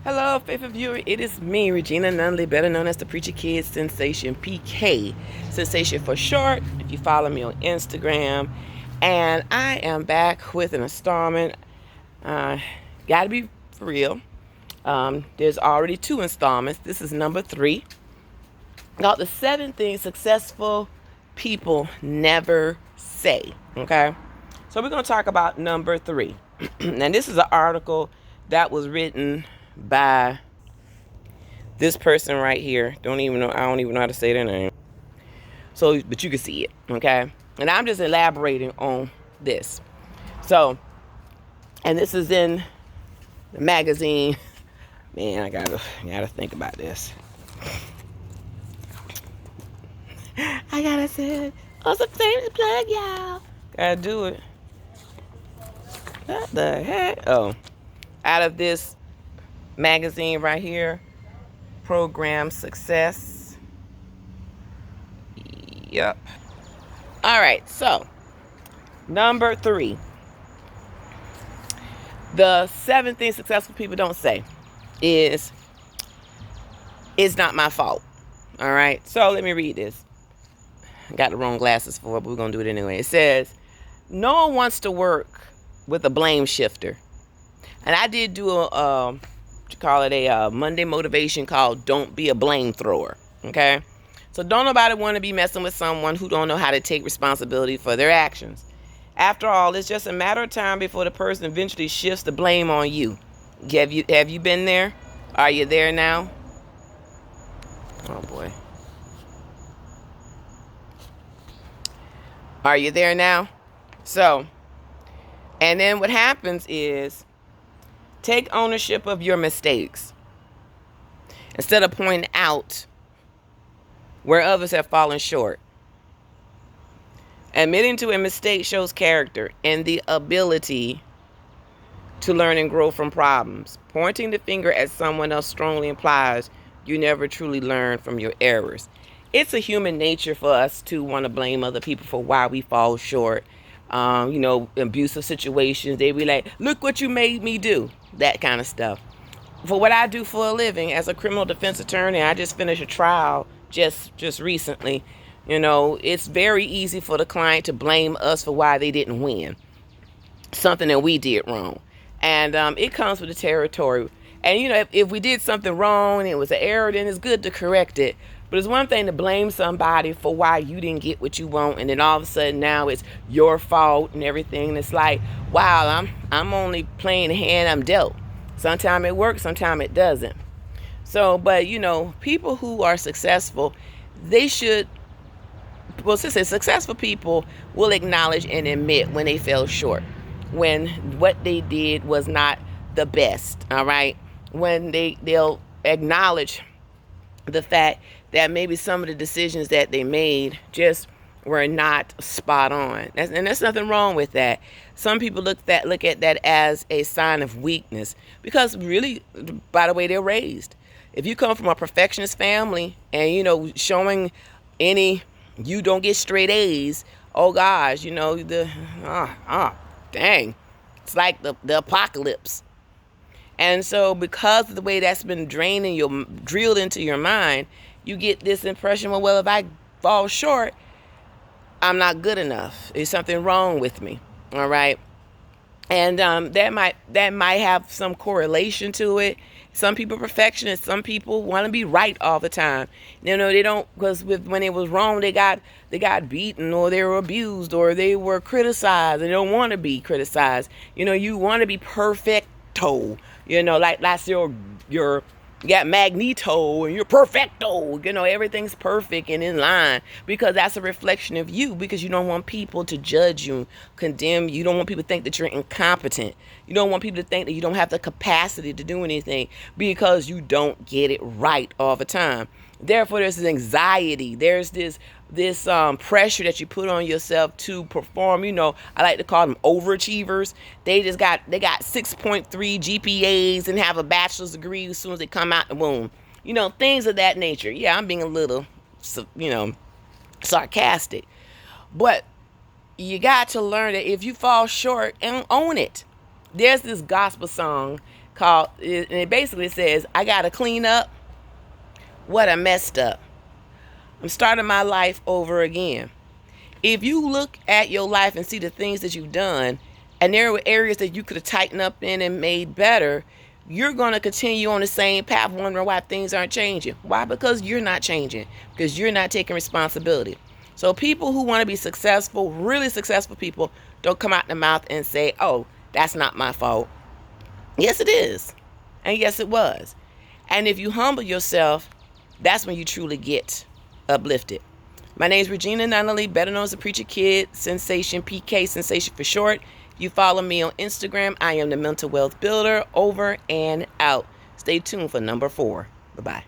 Hello, faithful viewer. It is me, Regina Nunley, better known as the Preacher Kid Sensation, PK. Sensation for short, if you follow me on Instagram. And I am back with an installment. Gotta be for real. There's already 2 installments. This is number 3. Called The 7 Things Successful People Never Say. Okay? So we're going to talk about number 3. And this is an article that was written by this person right here. I don't even know how to say their name. So, but you can see it, okay? And I'm just elaborating on this. So, and this is in the magazine. Man, I gotta think about this. I gotta say, some famous plug, y'all. Gotta do it. What the heck? Oh, out of this magazine right here, Program Success. Yep. All right, so number 3, the 7 things successful people don't say is, it's not my fault. All right, so let me read this. I got the wrong glasses for it, but we're gonna do it anyway. It says, no one wants to work with a blame shifter. And I did do a Monday motivation called Don't Be a Blame Thrower. Okay? So don't nobody want to be messing with someone who don't know how to take responsibility for their actions. After all, it's just a matter of time before the person eventually shifts the blame on you. Have you been there? Are you there now? Oh boy. Are you there now? So, and then what happens is, take ownership of your mistakes instead of pointing out where others have fallen short. Admitting to a mistake shows character and the ability to learn and grow from problems. Pointing the finger at someone else strongly implies you never truly learn from your errors. It's a human nature for us to want to blame other people for why we fall short. Abusive situations, they be like, look what you made me do. That kind of stuff. For what I do for a living as a criminal defense attorney, I just finished a trial just recently. It's very easy for the client to blame us for why they didn't win. Something that we did wrong. And it comes with the territory. And, if we did something wrong and it was an error, then it's good to correct it. But it's one thing to blame somebody for why you didn't get what you want, and then all of a sudden now it's your fault and everything. And it's like, wow, I'm only playing the hand I'm dealt. Sometimes it works, sometimes it doesn't. So, but people who are successful, they should, since it's successful people will acknowledge and admit when they fell short, when what they did was not the best, all right? When they'll acknowledge the fact that maybe some of the decisions that they made just were not spot on. And there's nothing wrong with that. Some people look at that as a sign of weakness, because really, by the way they're raised. If you come from a perfectionist family and, showing you don't get straight A's, oh gosh, dang. It's like the apocalypse. And so because of the way that's been drilled into your mind, you get this impression, well, if I fall short, I'm not good enough. There's something wrong with me. All right. And that might have some correlation to it. Some people are perfectionists. Some people want to be right all the time. They don't, because when it was wrong, they got beaten, or they were abused, or they were criticized. They don't want to be criticized. You want to be perfecto. Like that's you got Magneto and you're perfecto. Everything's perfect and in line, because that's a reflection of you, because you don't want people to judge you, condemn you. You don't want people to think that you're incompetent. You don't want people to think that you don't have the capacity to do anything because you don't get it right all the time. Therefore, there's this anxiety. There's this pressure that you put on yourself to perform. I like to call them overachievers. They got 6.3 GPAs and have a bachelor's degree as soon as they come out the womb. Things of that nature. Yeah, I'm being a little, sarcastic. But you got to learn that if you fall short, and own it. There's this gospel song called, and it basically says, I got to clean up what I messed up. I'm starting my life over again. If you look at your life and see the things that you've done, and there were areas that you could have tightened up in and made better, you're going to continue on the same path, wondering why things aren't changing. Why? Because you're not changing, because you're not taking responsibility. So people who want to be successful, really successful people, don't come out the mouth and say, oh, that's not my fault. Yes, it is. And yes, it was. And if you humble yourself, that's when you truly get uplifted. My name is Regina Nunnally, better known as the Preacher Kid, Sensation, PK, Sensation for short. You follow me on Instagram. I am the Mental Wealth Builder. Over and out. Stay tuned for number 4. Bye-bye.